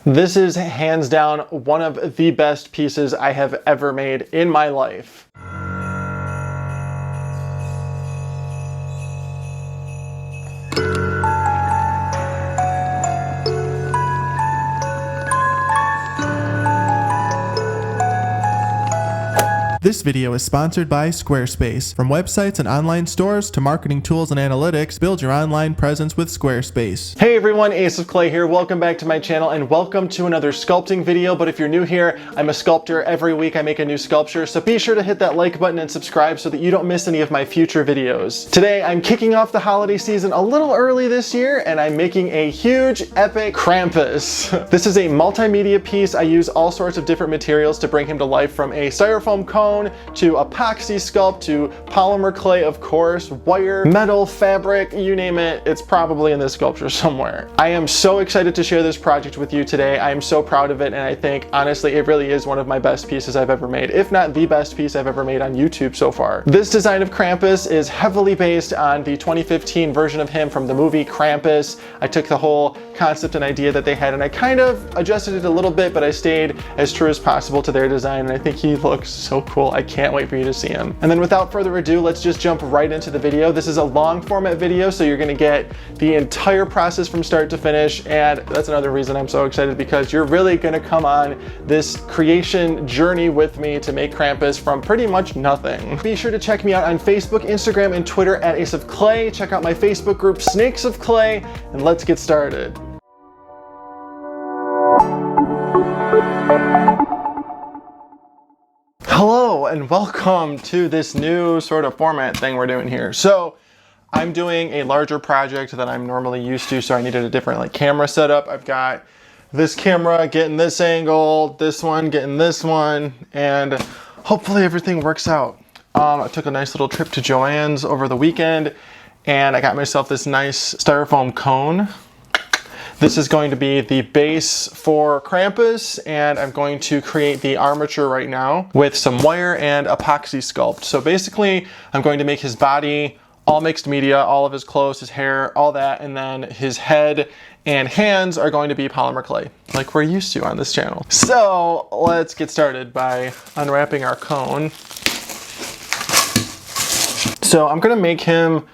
This is hands down one of the best pieces I have ever made in my life. This video is sponsored by Squarespace. From websites and online stores to marketing tools and analytics, build your online presence with Squarespace. Hey everyone, Ace of Clay here. Welcome back to my channel and welcome to another sculpting video. But if you're new here, I'm a sculptor. Every week I make a new sculpture, so be sure to hit that like button and subscribe so that you don't miss any of my future videos. Today I'm kicking off the holiday season a little early this year and I'm making a huge epic Krampus. This is a multimedia piece. I use all sorts of different materials to bring him to life, from a styrofoam cone to epoxy sculpt to polymer clay, of course, wire, metal, fabric, you name it, it's probably in this sculpture somewhere. I am so excited to share this project with you today. I am so proud of it, and I think honestly it really is one of my best pieces I've ever made, if not the best piece I've ever made on YouTube so far. This design of Krampus is heavily based on the 2015 version of him from the movie Krampus. I took the whole concept and idea that they had and I kind of adjusted it a little bit, but I stayed as true as possible to their design, and I think he looks so cool. I can't wait for you to see him. And then without further ado, let's just jump right into the video. This is a long format video, so you're gonna get the entire process from start to finish, and that's another reason I'm so excited, because you're really gonna come on this creation journey with me to make Krampus from pretty much nothing. Be sure to check me out on Facebook, Instagram, and Twitter at Ace of Clay. Check out my Facebook group, Snakes of Clay, and let's get started. Hello and welcome to this new sort of format thing we're doing here. So I'm doing a larger project than I'm normally used to, so I needed a different camera setup. I've got this camera getting this angle, this one getting this one, and hopefully everything works out. I took a nice little trip to Joann's over the weekend and I got myself this nice styrofoam cone. This is going to be the base for Krampus, and I'm going to create the armature right now with some wire and epoxy sculpt. So basically, I'm going to make his body all mixed media, all of his clothes, his hair, all that, and then his head and hands are going to be polymer clay, like we're used to on this channel. So let's get started by unwrapping our cone. So I'm gonna make him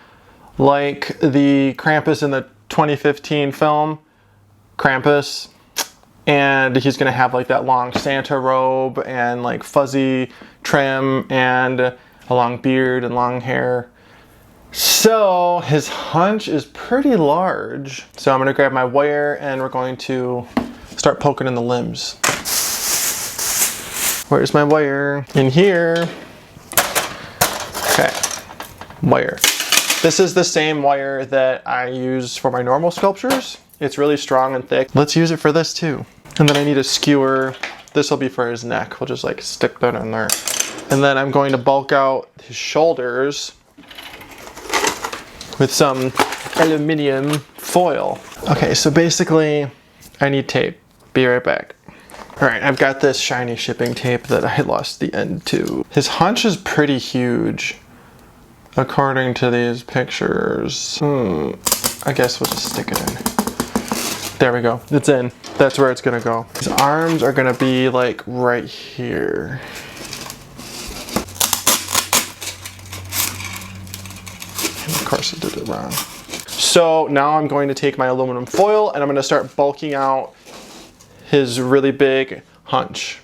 like the Krampus in the 2015 film, Krampus, and he's gonna have like that long Santa robe and like fuzzy trim and a long beard and long hair. So his hunch is pretty large. So I'm gonna grab my wire and we're going to start poking in the limbs. Where's my wire? In here. Okay, wire. This is the same wire that I use for my normal sculptures. It's really strong and thick. Let's use it for this too. And then I need a skewer. This will be for his neck. We'll just like stick that in there. And then I'm going to bulk out his shoulders with some aluminum foil. Okay, so basically I need tape. Be right back. All right, I've got this shiny shipping tape that I lost the end to. His hunch is pretty huge, according to these pictures. I guess we'll just stick it in. There we go, it's in. That's where it's gonna go. His arms are gonna be like right here. And of course I did it wrong. So now I'm going to take my aluminum foil and I'm gonna start bulking out his really big hunch.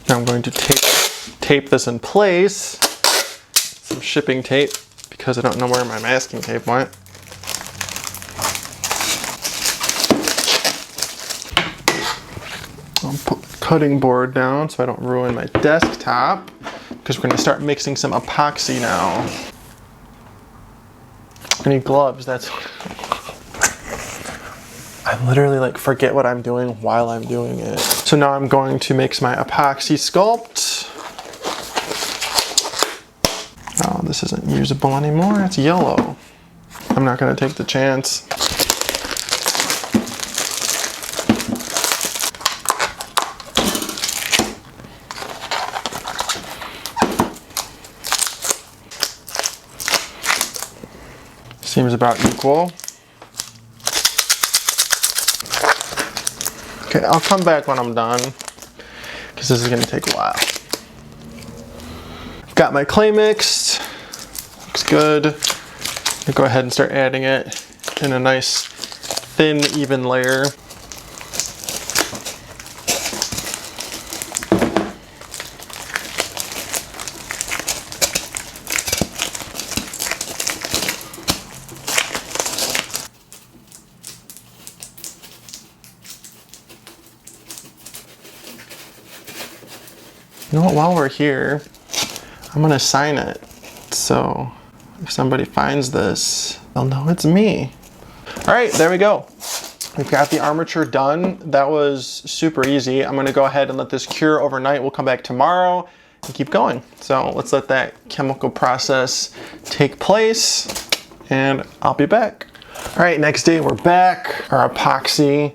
Now I'm going to tape this in place, some shipping tape, because I don't know where my masking tape went. I'll put the cutting board down so I don't ruin my desktop, because we're going to start mixing some epoxy now. I need gloves, that's I literally like forget what I'm doing while I'm doing it. So now I'm going to mix my epoxy sculpt. Oh, this this isn't usable anymore. It's yellow. I'm not gonna take the chance. Seems about equal. Okay, I'll come back when I'm done, because this is gonna take a while. Got my clay mixed, looks good. I'll go ahead and start adding it in a nice thin, even layer. You know what, while we're here, I'm gonna sign it. So if somebody finds this, they'll know it's me. All right, there we go. We've got the armature done. That was super easy. I'm gonna go ahead and let this cure overnight. We'll come back tomorrow and keep going. So let's let that chemical process take place and I'll be back. All right, next day we're back. Our epoxy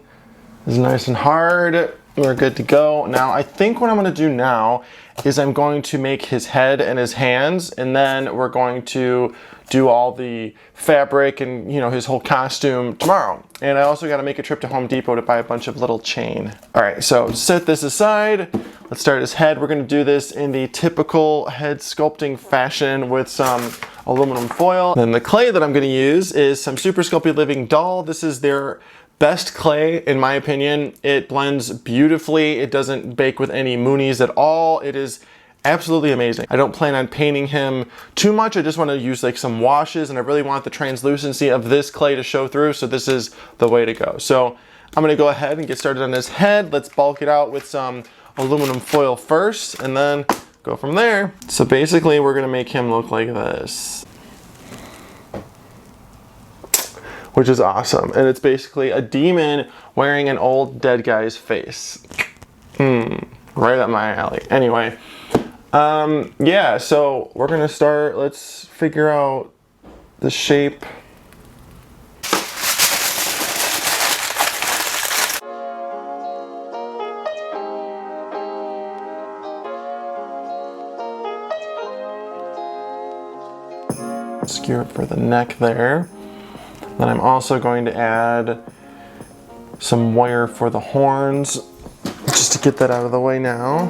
is nice and hard. We're good to go. Now, I think what I'm gonna do now is I'm going to make his head and his hands, and then we're going to do all the fabric and, you know, his whole costume tomorrow. And I also gotta make a trip to Home Depot to buy a bunch of little chain. All right, so set this aside. Let's start his head. We're gonna do this in the typical head sculpting fashion with some aluminum foil. Then the clay that I'm gonna use is some Super Sculpey Living Doll. This is their best clay, in my opinion. It blends beautifully. It doesn't bake with any moonies at all. It is absolutely amazing. I don't plan on painting him too much. I just want to use like some washes, and I really want the translucency of this clay to show through, so this is the way to go. So I'm gonna go ahead and get started on his head. Let's bulk it out with some aluminum foil first, and then go from there. So basically we're gonna make him look like this, which is awesome. And it's basically a demon wearing an old dead guy's face. Right up my alley. Anyway, yeah, so we're gonna start. Let's figure out the shape. Skew it for the neck there. Then I'm also going to add some wire for the horns, just to get that out of the way now.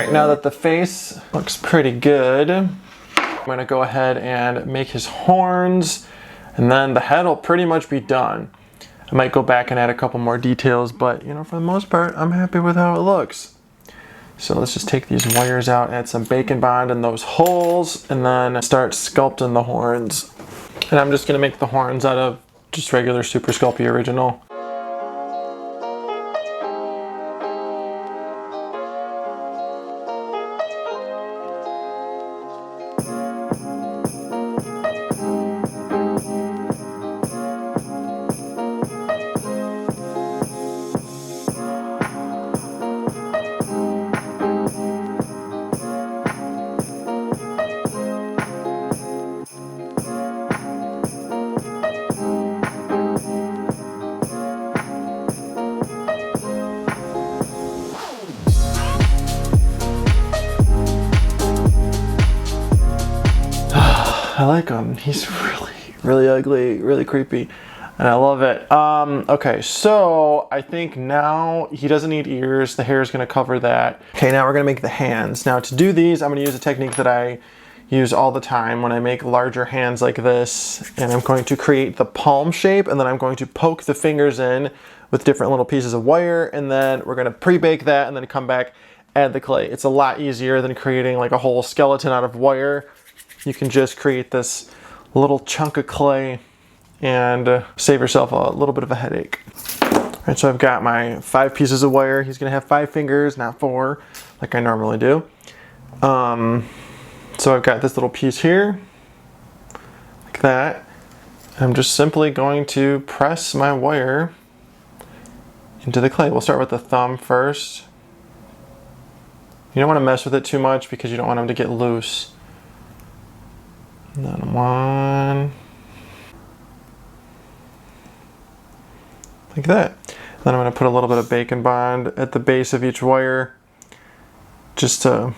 right, now that the face looks pretty good, I'm gonna go ahead and make his horns, and then the head will pretty much be done. I might go back and add a couple more details, but you know, for the most part, I'm happy with how it looks. So let's just take these wires out, add some bacon bond in those holes, and then start sculpting the horns. And I'm just gonna make the horns out of just regular Super Sculpey Original. I like him. He's really ugly, really creepy, and I love it. Okay, so I think now he doesn't need ears. The hair is going to cover that. Okay, now we're going to make the hands. Now to do these, I'm going to use a technique that I use all the time when I make larger hands like this, and I'm going to create the palm shape, and then I'm going to poke the fingers in with different little pieces of wire, and then we're going to pre-bake that and then come back, add the clay. It's a lot easier than creating like a whole skeleton out of wire. You can just create this little chunk of clay and save yourself a little bit of a headache. All right, so I've got my 5 pieces of wire. He's gonna have 5 fingers, not 4, like I normally do. So I've got this little piece here, like that. I'm just simply going to press my wire into the clay. We'll start with the thumb first. You don't wanna mess with it too much because you don't want them to get loose. And then 1, like that. Then I'm going to put a little bit of bacon bond at the base of each wire just to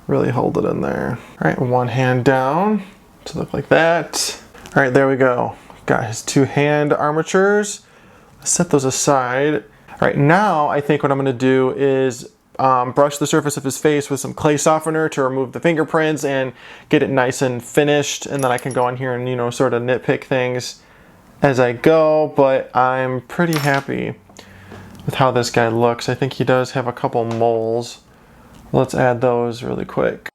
really hold it in there. All right, 1 hand down to look like that. All right, there we go. Got his 2 hand armatures. Let's set those aside. All right, now I think what I'm going to do is brush the surface of his face with some clay softener to remove the fingerprints and get it nice and finished, and then I can go in here and, you know, sort of nitpick things as I go, but I'm pretty happy with how this guy looks. I think he does have a couple moles. Let's add those really quick.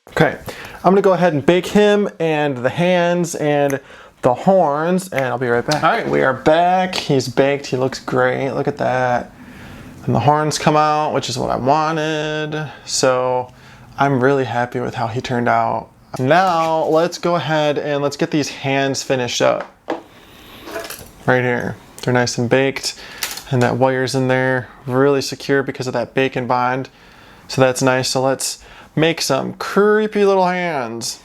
Okay. I'm gonna go ahead and bake him and the hands and the horns, and I'll be right back. All right, we are back. He's baked, he looks great, look at that. And the horns come out, which is what I wanted. So I'm really happy with how he turned out. Now let's go ahead and let's get these hands finished up. Right here, they're nice and baked, and that wire's in there, really secure because of that bacon bond. So that's nice, so let's make some creepy little hands.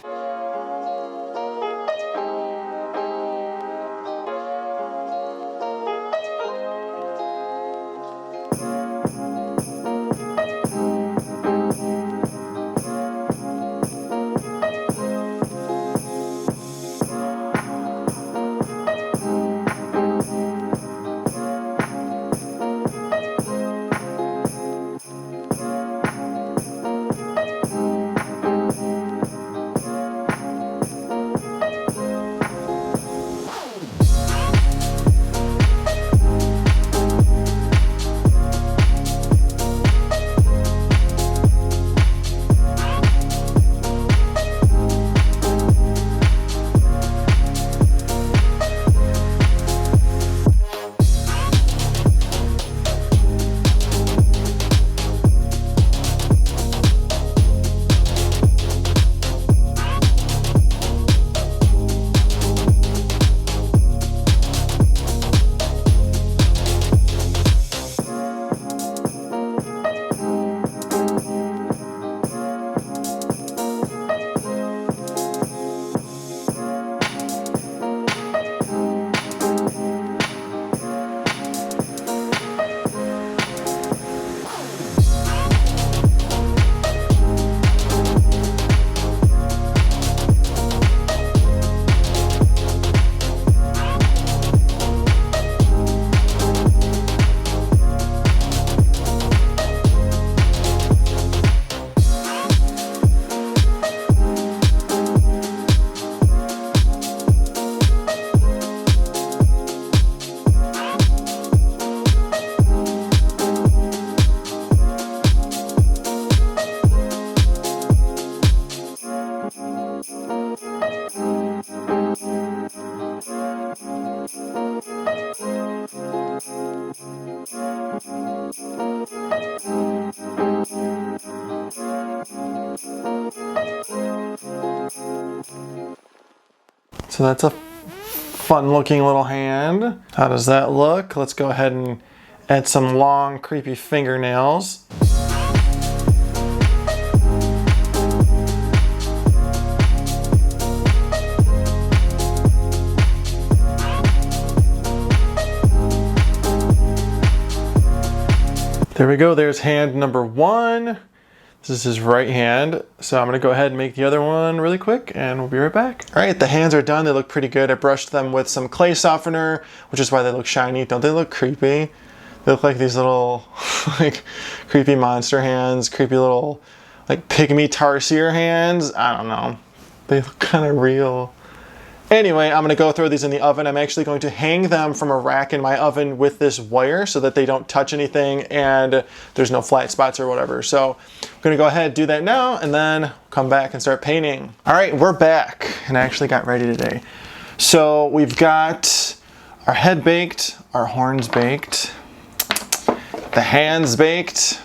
So that's a fun looking little hand. How does that look? Let's go ahead and add some long, creepy fingernails. There we go, there's hand number one. This is his right hand. So I'm gonna go ahead and make the other one really quick and we'll be right back. All right, the hands are done. They look pretty good. I brushed them with some clay softener, which is why they look shiny. Don't they look creepy? They look like these little like creepy monster hands, creepy little like pygmy tarsier hands. I don't know. They look kind of real. Anyway, I'm gonna go throw these in the oven. I'm actually going to hang them from a rack in my oven with this wire so that they don't touch anything and there's no flat spots or whatever. So I'm gonna go ahead and do that now and then come back and start painting. All right, we're back and I actually got ready today. So we've got our head baked, our horns baked, the hands baked,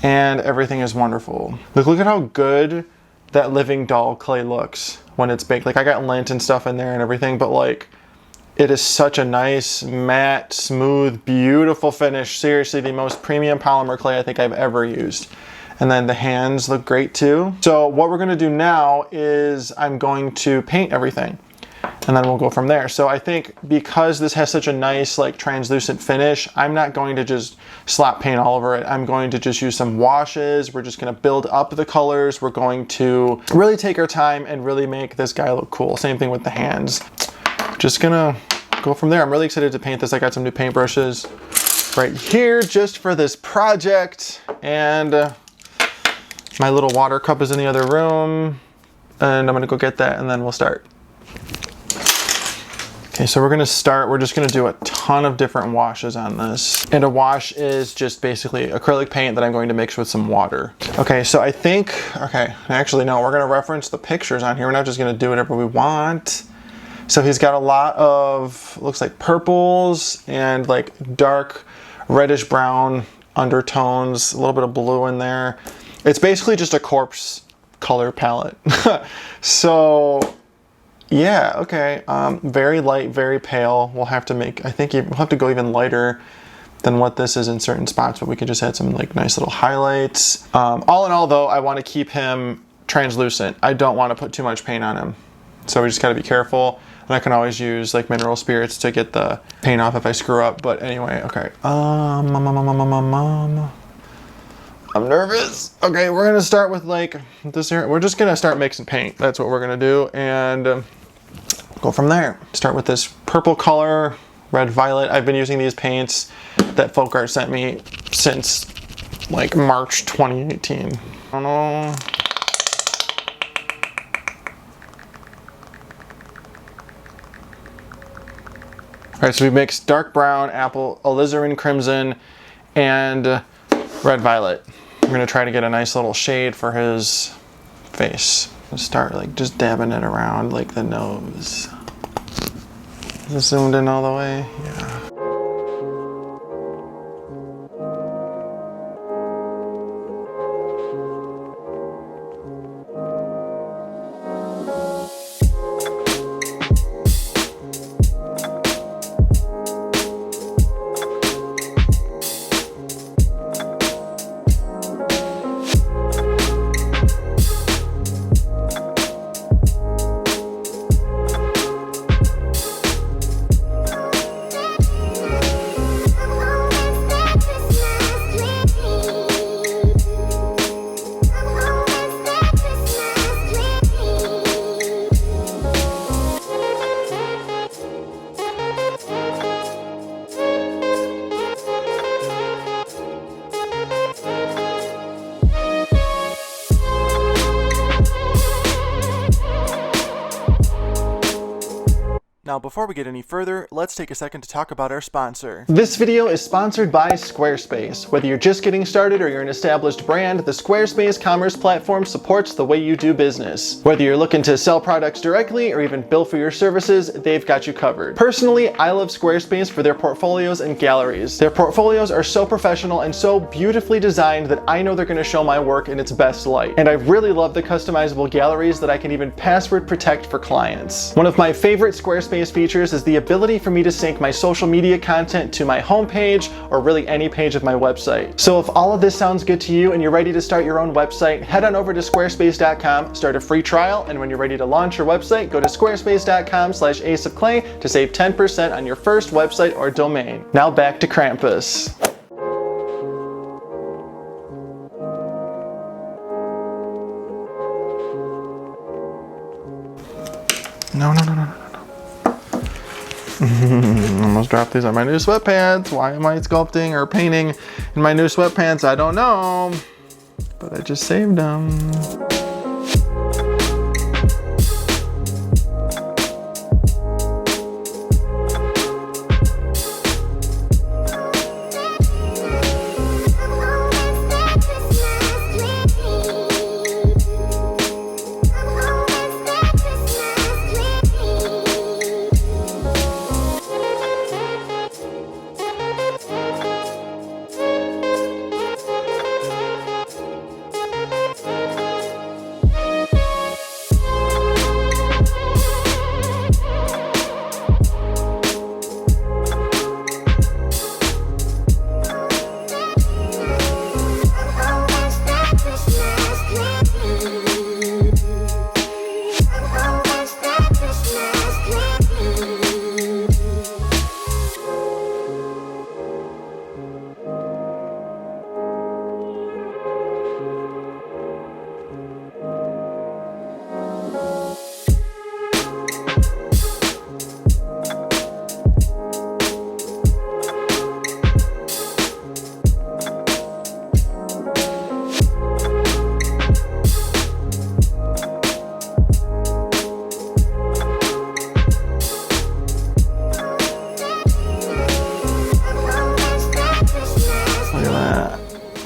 and everything is wonderful. Look at how good that living doll clay looks when it's baked. Like I got lint and stuff in there and everything, but like it is such a nice, matte, smooth, beautiful finish. Seriously, the most premium polymer clay I think I've ever used. And then the hands look great too. So what we're gonna do now is I'm going to paint everything and then we'll go from there. So I think because this has such a nice like translucent finish, I'm not going to just slap paint all over it. I'm going to just use some washes. We're just gonna build up the colors. We're going to really take our time and really make this guy look cool. Same thing with the hands. Just gonna go from there. I'm really excited to paint this. I got some new paintbrushes right here just for this project. And my little water cup is in the other room. And I'm gonna go get that and then we'll start. Okay, so we're gonna start, we're just gonna do a ton of different washes on this. And a wash is just basically acrylic paint that I'm going to mix with some water. Okay, so I think, okay, actually no, we're gonna reference the pictures on here. We're not just gonna do whatever we want. So he's got a lot of, looks like purples and like dark reddish brown undertones, a little bit of blue in there. It's basically just a corpse color palette. So, yeah, okay, very light, very pale. We'll have to make, I think we'll have to go even lighter than what this is in certain spots, but we can just add some like nice little highlights. All in all though, I wanna keep him translucent. I don't wanna put too much paint on him. So we just gotta be careful. And I can always use like mineral spirits to get the paint off if I screw up, but anyway, okay. I'm nervous. Okay, we're gonna start with like this here. We're just gonna start mixing paint. That's what we're gonna do. And go from there. Start with this purple color, red violet. I've been using these paints that Folk Art sent me since like March 2018. I don't know. All right, so we mixed dark brown, apple, alizarin crimson, and red violet. We're gonna try to get a nice little shade for his face. Start like just dabbing it around like the nose. Is it zoomed in all the way? Yeah. Now, before we get any further, let's take a second to talk about our sponsor. This video is sponsored by Squarespace. Whether you're just getting started or you're an established brand, the Squarespace commerce platform supports the way you do business. Whether you're looking to sell products directly or even bill for your services, they've got you covered. Personally, I love Squarespace for their portfolios and galleries. Their portfolios are so professional and so beautifully designed that I know they're going to show my work in its best light. And I really love the customizable galleries that I can even password protect for clients. One of my favorite Squarespace features is the ability for me to sync my social media content to my homepage or really any page of my website. So if all of this sounds good to you and you're ready to start your own website, head on over to squarespace.com, start a free trial, and when you're ready to launch your website, go to squarespace.com/aceofclay to save 10% on your first website or domain. Now back to Krampus. No. Almost dropped these on my new sweatpants. Why am I sculpting or painting in my new sweatpants? I don't know, but I just saved them.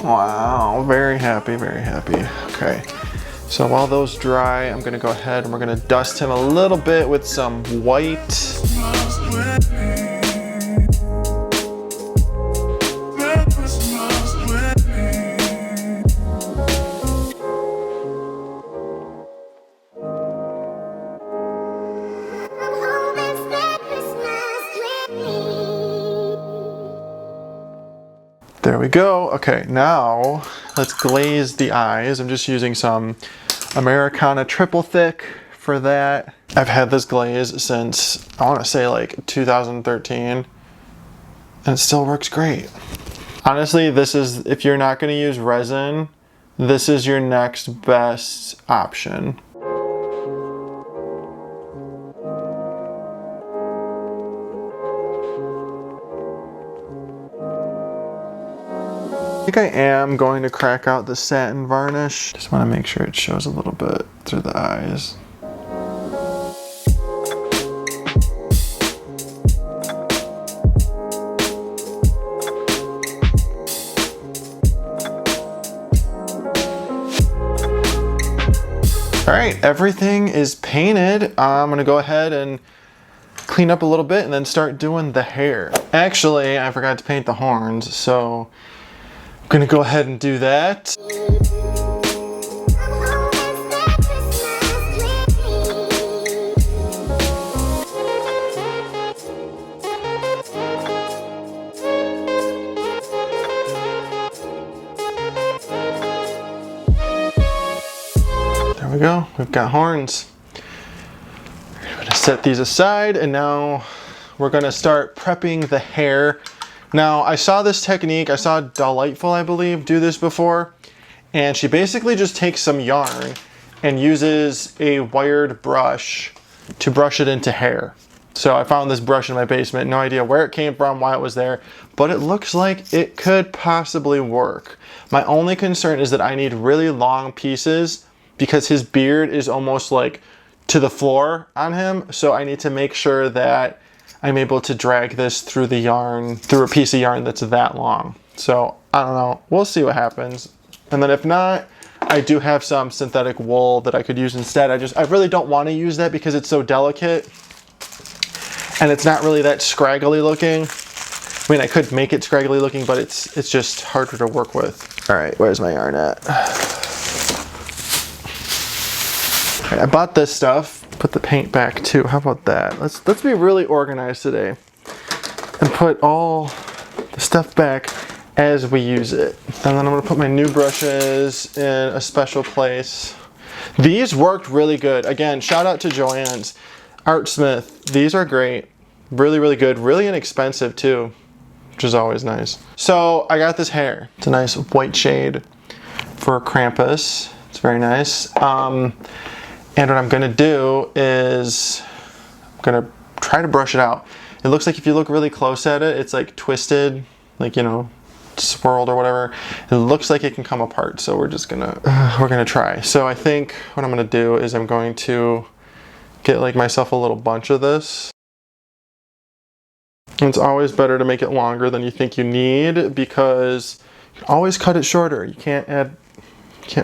Wow, very happy, very happy. Okay, so while those dry, I'm gonna go ahead and we're gonna dust him a little bit with some white. There we go. Okay, now let's glaze the eyes. I'm just using some Americana triple thick for that. I've had this glaze since, I want to say like 2013, and it still works great. Honestly, this is, if you're not going to use resin, this is your next best option. I think I am going to crack out the satin varnish. Just want to make sure it shows a little bit through the eyes. All right, everything is painted. I'm gonna go ahead and clean up a little bit and then start doing the hair. Actually, I forgot to paint the horns, so I'm gonna go ahead and do that. There we go, we've got horns. I'm gonna set these aside and now we're gonna start prepping the hair. Now, I saw this technique, I saw Delightful, I believe, do this before, and she basically just takes some yarn and uses a wired brush to brush it into hair. So I found this brush in my basement, no idea where it came from, why it was there, but it looks like it could possibly work. My only concern is that I need really long pieces because his beard is almost like to the floor on him. So I need to make sure that I'm able to drag this through the yarn, through a piece of yarn that's that long. So I don't know, we'll see what happens. And then if not, I do have some synthetic wool that I could use instead. I really don't want to use that because it's so delicate and it's not really that scraggly looking. I mean, I could make it scraggly looking, but it's just harder to work with. All right, where's my yarn at? All right, I bought this stuff. Put the paint back too. How about that? Let's be really organized today and put all the stuff back as we use it. And then I'm gonna put my new brushes in a special place. These worked really good. Again, shout out to Joann's Artsmith. These are great. Really, really good. Really inexpensive too, which is always nice. So I got this hair. It's a nice white shade for Krampus. It's very nice. And what I'm gonna do is I'm gonna try to brush it out. It looks like if you look really close at it, it's like twisted, like, you know, swirled or whatever. It looks like it can come apart, so we're just gonna try. So I think what I'm gonna do is I'm going to get like myself a little bunch of this. It's always better to make it longer than you think you need because you can always cut it shorter. You can't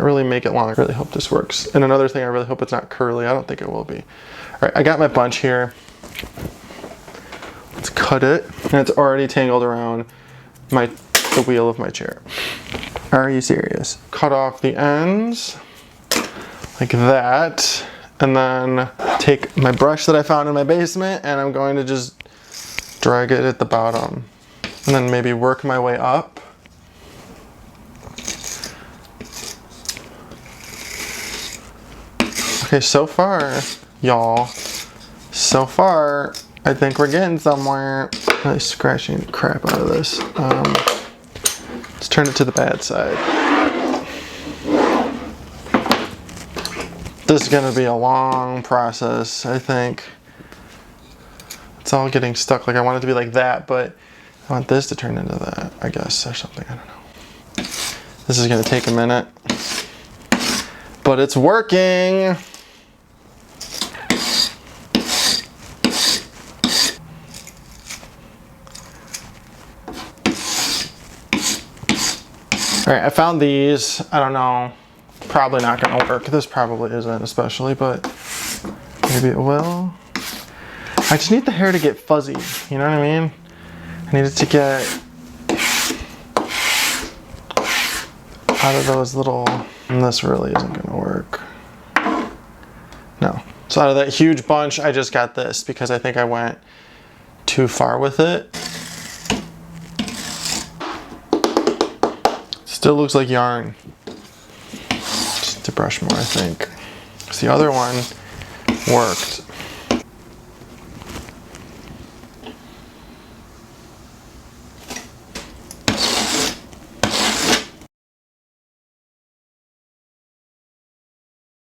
really make it longer. I really hope this works. And another thing, I really hope it's not curly. I don't think it will be. All right, I got my bunch here. Let's cut it. And it's already tangled around the wheel of my chair. Are you serious? Cut off the ends like that. And then take my brush that I found in my basement and I'm going to just drag it at the bottom. And then maybe work my way up. Okay, so far, y'all, I think we're getting somewhere. Really scratching the crap out of this. Let's turn it to the bad side. This is gonna be a long process, I think. It's all getting stuck. Like I want it to be like that, but I want this to turn into that, I guess, or something, I don't know. This is gonna take a minute, but it's working. All right, I found these. I don't know, probably not gonna work. This probably isn't especially, but maybe it will. I just need the hair to get fuzzy, you know what I mean? I need it to get out of those little, and this really isn't gonna work. No, so out of that huge bunch, I just got this because I think I went too far with it. Still looks like yarn. Just to brush more, I think. Because the other one worked.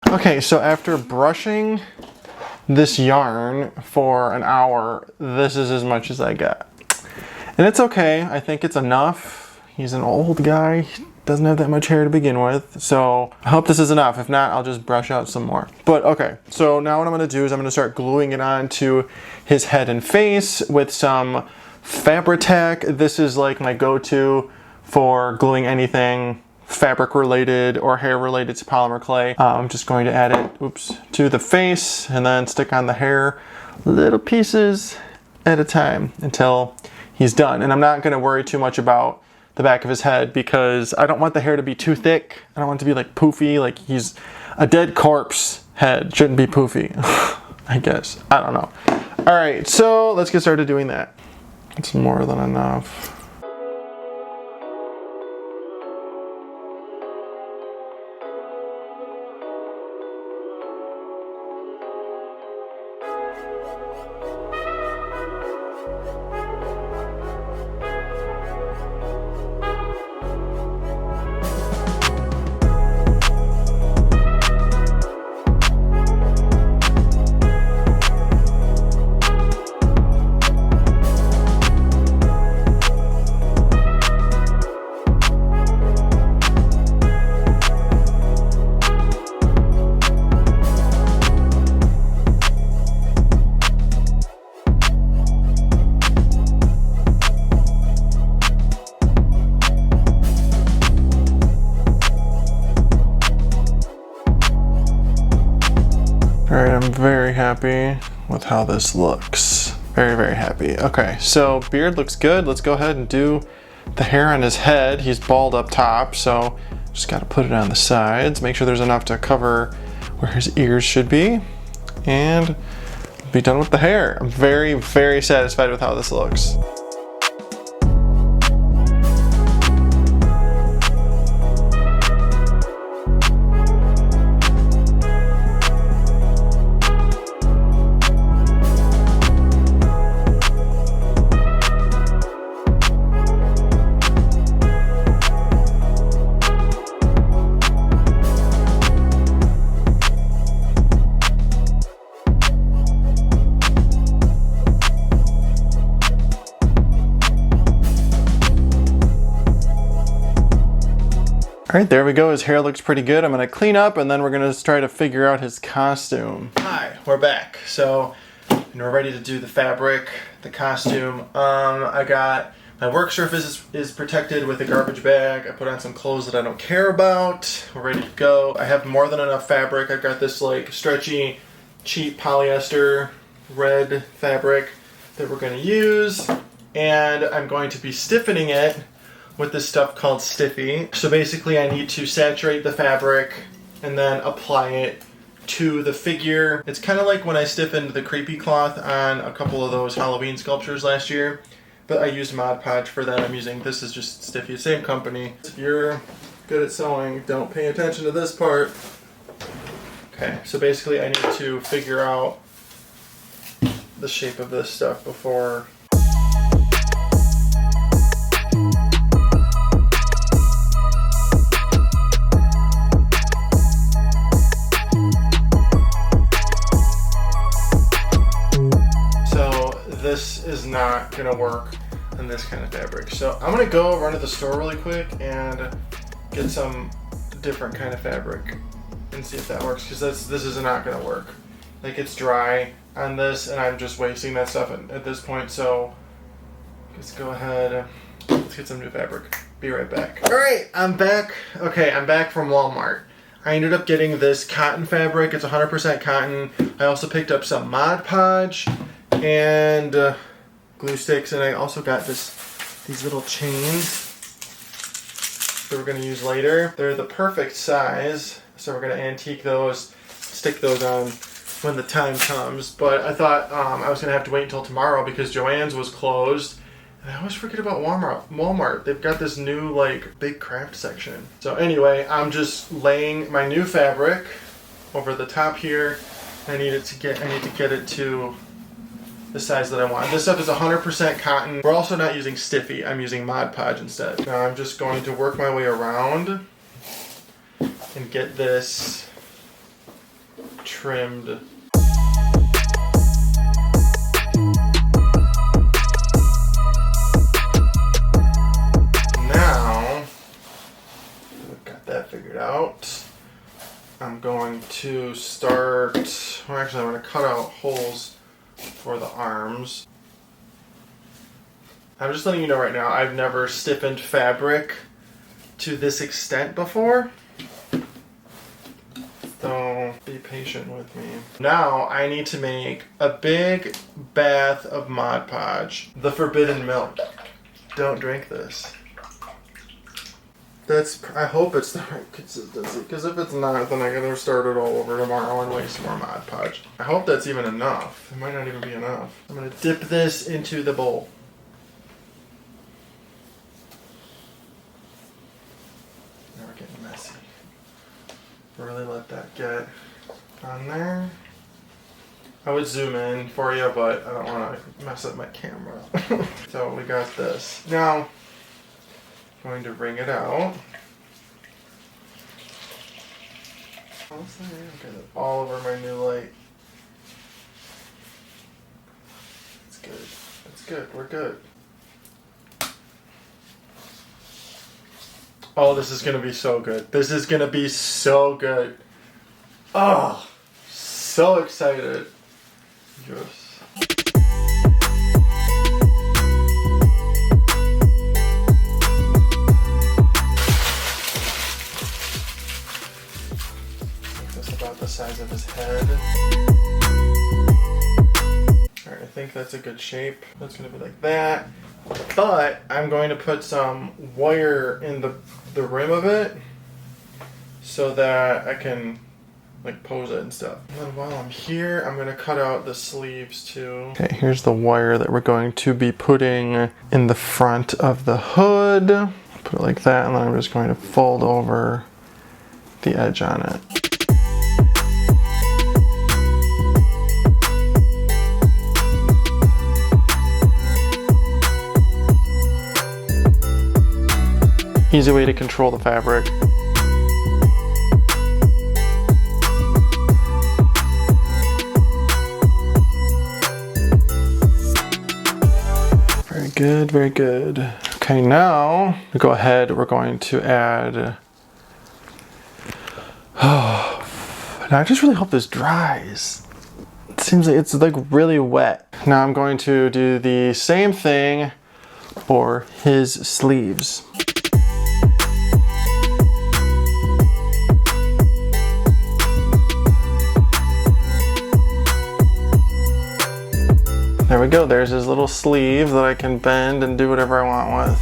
Okay, so after brushing this yarn for an hour, this is as much as I got. And it's okay, I think it's enough. He's an old guy, doesn't have that much hair to begin with, so I hope this is enough. If not, I'll just brush out some more. But okay, so now what I'm gonna do is I'm gonna start gluing it onto his head and face with some Fabri-Tac. This is like my go-to for gluing anything fabric related or hair related to polymer clay. I'm just going to add it, to the face and then stick on the hair little pieces at a time until he's done. And I'm not gonna worry too much about the back of his head because I don't want the hair to be too thick. I don't want it to be like poofy, like he's a dead corpse head. Shouldn't be poofy, I guess. I don't know. All right, so let's get started doing that. It's more than enough. very happy with how this looks. Very, very happy. Okay, so beard looks good. Let's go ahead and do the hair on his head. He's bald up top, so just gotta put it on the sides. Make sure there's enough to cover where his ears should be. And be done with the hair. I'm very, very satisfied with how this looks. All right, there we go. His hair looks pretty good. I'm gonna clean up and then we're gonna try to figure out his costume. Hi, we're back. So, we're ready to do the fabric, the costume. I got, my work surface is protected with a garbage bag. I put on some clothes that I don't care about. We're ready to go. I have more than enough fabric. I've got this like stretchy, cheap polyester red fabric that we're gonna use. And I'm going to be stiffening it with this stuff called Stiffy. So basically I need to saturate the fabric and then apply it to the figure. It's kind of like when I stiffened the creepy cloth on a couple of those Halloween sculptures last year, but I used Mod Podge for that. I'm using, this is just Stiffy, same company. If you're good at sewing, don't pay attention to this part. Okay, so basically I need to figure out the shape of this stuff before. This is not gonna work on this kind of fabric. So I'm gonna go run to the store really quick and get some different kind of fabric and see if that works, because this is not gonna work. Like, it's dry on this and I'm just wasting that stuff at this point. So let's go ahead, let's get some new fabric. Be right back. All right, I'm back. Okay, I'm back from Walmart. I ended up getting this cotton fabric. It's 100% cotton. I also picked up some Mod Podge and glue sticks, and I also got these little chains that we're gonna use later. They're the perfect size, so we're gonna antique those, stick those on when the time comes. But I thought I was gonna have to wait until tomorrow because Joann's was closed. And I always forget about Walmart. They've got this new like big craft section. So anyway, I'm just laying my new fabric over the top here. I need to get it to the size that I want. This stuff is 100% cotton. We're also not using Stiffy. I'm using Mod Podge instead. Now I'm just going to work my way around and get this trimmed. Now, I've got that figured out. I'm going to start, well, actually I'm going to cut out holes for the arms. I'm just letting you know right now, I've never stiffened fabric to this extent before. So be patient with me. Now I need to make a big bath of Mod Podge. The forbidden milk. Don't drink this. I hope it's the right consistency, because if it's not, then I gotta start it all over tomorrow and waste more Mod Podge. I hope that's even enough. It might not even be enough. I'm gonna dip this into the bowl. Now we're getting messy. Really let that get on there. I would zoom in for you, but I don't want to mess up my camera. So we got this. Now, going to wring it out. Okay, all over my new light. It's good. It's good. We're good. Oh, this is gonna be so good. This is gonna be so good. Oh, so excited. Yes. Make this about the size of his head. think that's a good shape. That's gonna be like that. But I'm going to put some wire in the rim of it so that I can like pose it and stuff. And then while I'm here, I'm gonna cut out the sleeves too. Okay, here's the wire that we're going to be putting in the front of the hood. Put it like that, and then I'm just going to fold over the edge on it. Easy way to control the fabric. Very good, very good. Okay, now we go ahead, we're going to add, now I just really hope this dries. It seems like it's like really wet. Now I'm going to do the same thing for his sleeves. There we go, there's his little sleeve that I can bend and do whatever I want with.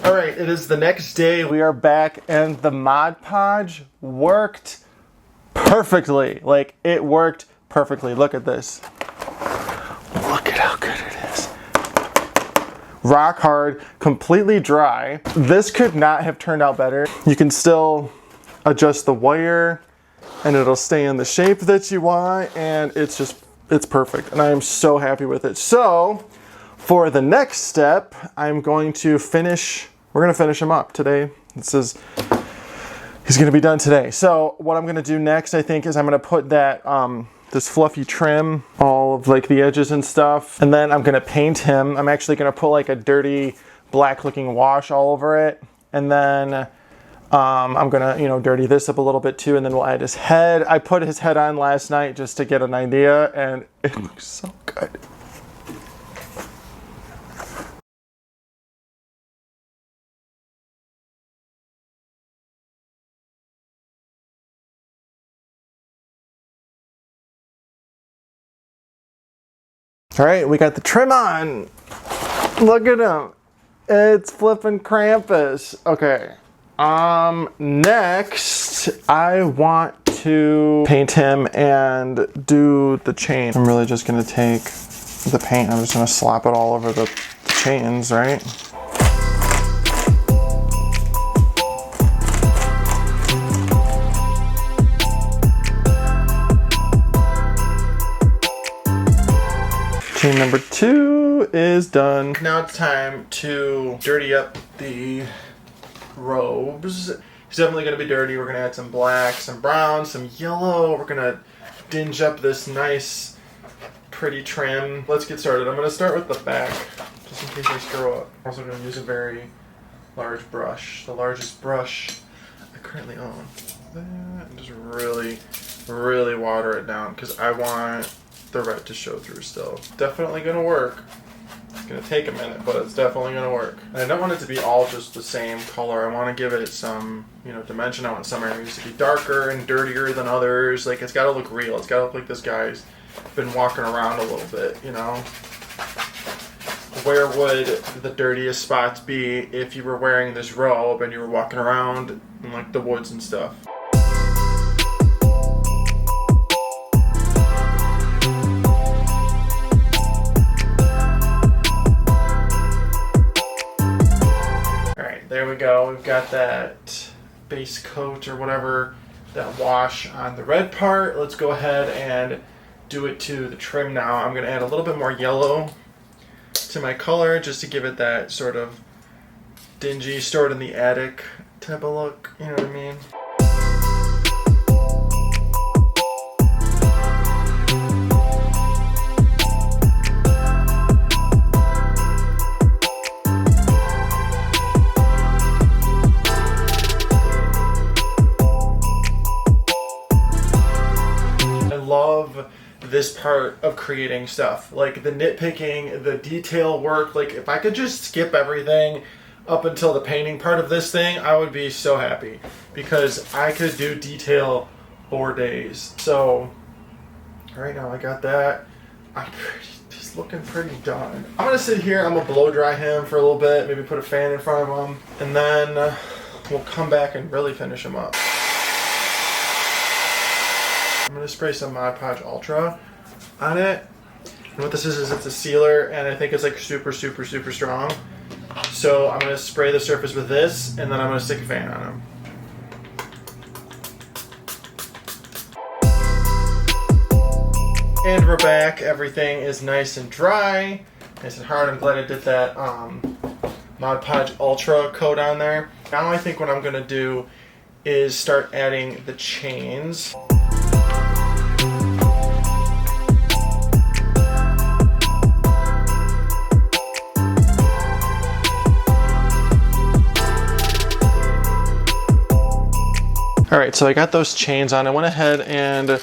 All right, it is the next day. We are back and the Mod Podge worked perfectly. Like, it worked perfectly. Look at this. Look at how good it is. Rock hard, completely dry. This could not have turned out better. You can still adjust the wire and it'll stay in the shape that you want, and it's perfect. And I am so happy with it. So for the next step, I'm going to we're gonna finish him up today. He's gonna be done today. So what I'm gonna do next, I think, is I'm gonna put that, this fluffy trim, all of like the edges and stuff. And then I'm gonna paint him. I'm actually gonna put like a dirty black looking wash all over it. And then I'm gonna, dirty this up a little bit too, and then we'll add his head. I put his head on last night just to get an idea, and it looks so good. All right, we got the trim on. Look at him. It's flipping Krampus. Okay. Next, I want to paint him and do the chain. I'm really just gonna take the paint. I'm just gonna slap it all over the chains, right? Chain number 2 is done. Now it's time to dirty up the robes. He's definitely gonna be dirty. We're gonna add some black, some brown, some yellow. We're gonna dinge up this nice, pretty trim. Let's get started. I'm gonna start with the back, just in case I screw up. I'm also gonna use a very large brush, the largest brush I currently own. And just really, really water it down, because I want the red to show through still. Definitely gonna work. It's gonna take a minute, but it's definitely gonna work. And I don't want it to be all just the same color. I want to give it some, dimension. I want some areas to be darker and dirtier than others. Like, it's gotta look real. It's gotta look like this guy's been walking around a little bit, Where would the dirtiest spots be if you were wearing this robe and you were walking around in like the woods and stuff? There we go, we've got that base coat or whatever, that wash on the red part. Let's go ahead and do it to the trim now. I'm gonna add a little bit more yellow to my color just to give it that sort of dingy, stored in the attic type of look, you know what I mean? this part of creating stuff. Like the nitpicking, the detail work. Like if I could just skip everything up until the painting part of this thing, I would be so happy, because I could do detail for days. So right now I got that. He's looking pretty done. I'm gonna sit here, I'm gonna blow dry him for a little bit, maybe put a fan in front of him, and then we'll come back and really finish him up. I'm gonna spray some Mod Podge Ultra on it. And what this is it's a sealer, and I think it's like super strong. So I'm gonna spray the surface with this, and then I'm gonna stick a fan on him. And we're back. Everything is nice and dry, nice and hard. I'm glad I did that Mod Podge Ultra coat on there. Now I think what I'm gonna do is start adding the chains. All right, so I got those chains on. I went ahead and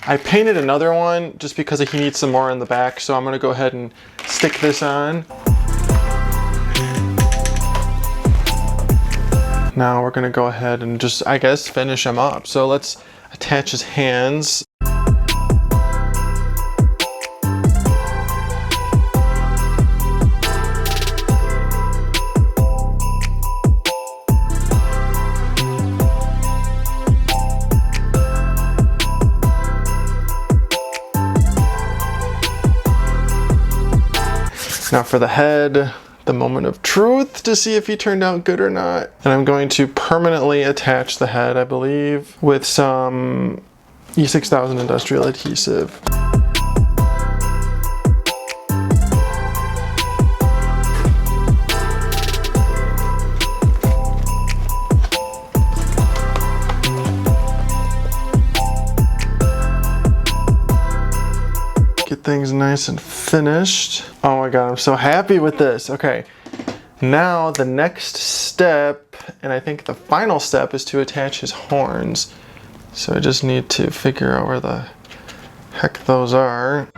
I painted another one just because he needs some more in the back. So I'm gonna go ahead and stick this on. Now we're gonna go ahead and just, I guess, finish him up. So let's attach his hands. Now for the head, the moment of truth to see if he turned out good or not. And I'm going to permanently attach the head, I believe, with some E6000 industrial adhesive. Things nice and finished. Oh my god, I'm so happy with this. Okay, now the next step, and I think the final step, is to attach his horns. So I just need to figure out where the heck those are.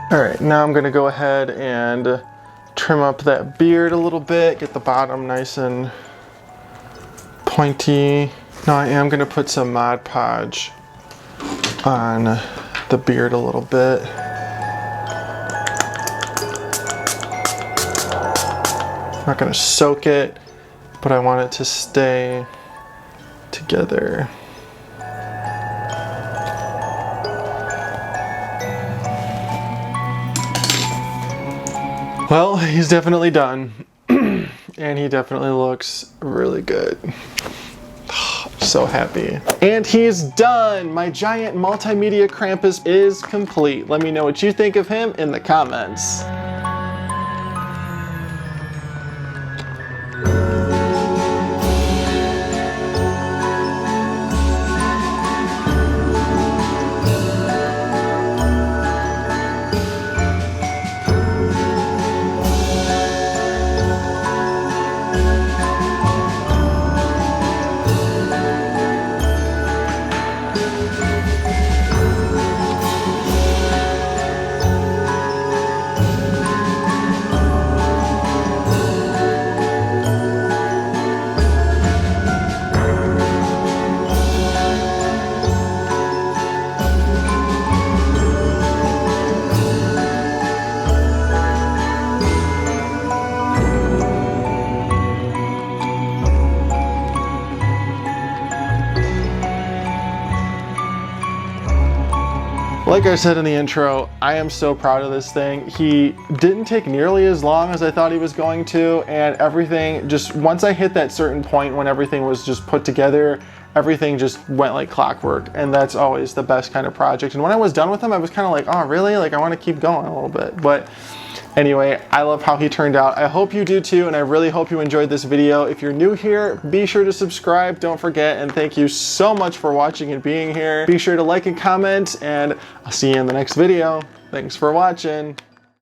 All right, now I'm gonna go ahead and trim up that beard a little bit, get the bottom nice and pointy. Now I am gonna put some Mod Podge on the beard a little bit. I'm not gonna soak it, but I want it to stay together. Well, he's definitely done, and he definitely looks really good. So happy. And he's done! My giant multimedia Krampus is complete. Let me know what you think of him in the comments. Like I said in the intro, I am so proud of this thing. He didn't take nearly as long as I thought he was going to, and everything just, once I hit that certain point when everything was just put together, everything just went like clockwork, and that's always the best kind of project. And when I was done with him, I was kind of like, oh really? Like I want to keep going a little bit. But Anyway, I love how he turned out. I hope you do too, and I really hope you enjoyed this video. If you're new here, be sure to subscribe, don't forget, and thank you so much for watching and being here. Be sure to like and comment, and I'll see you in the next video. Thanks for watching.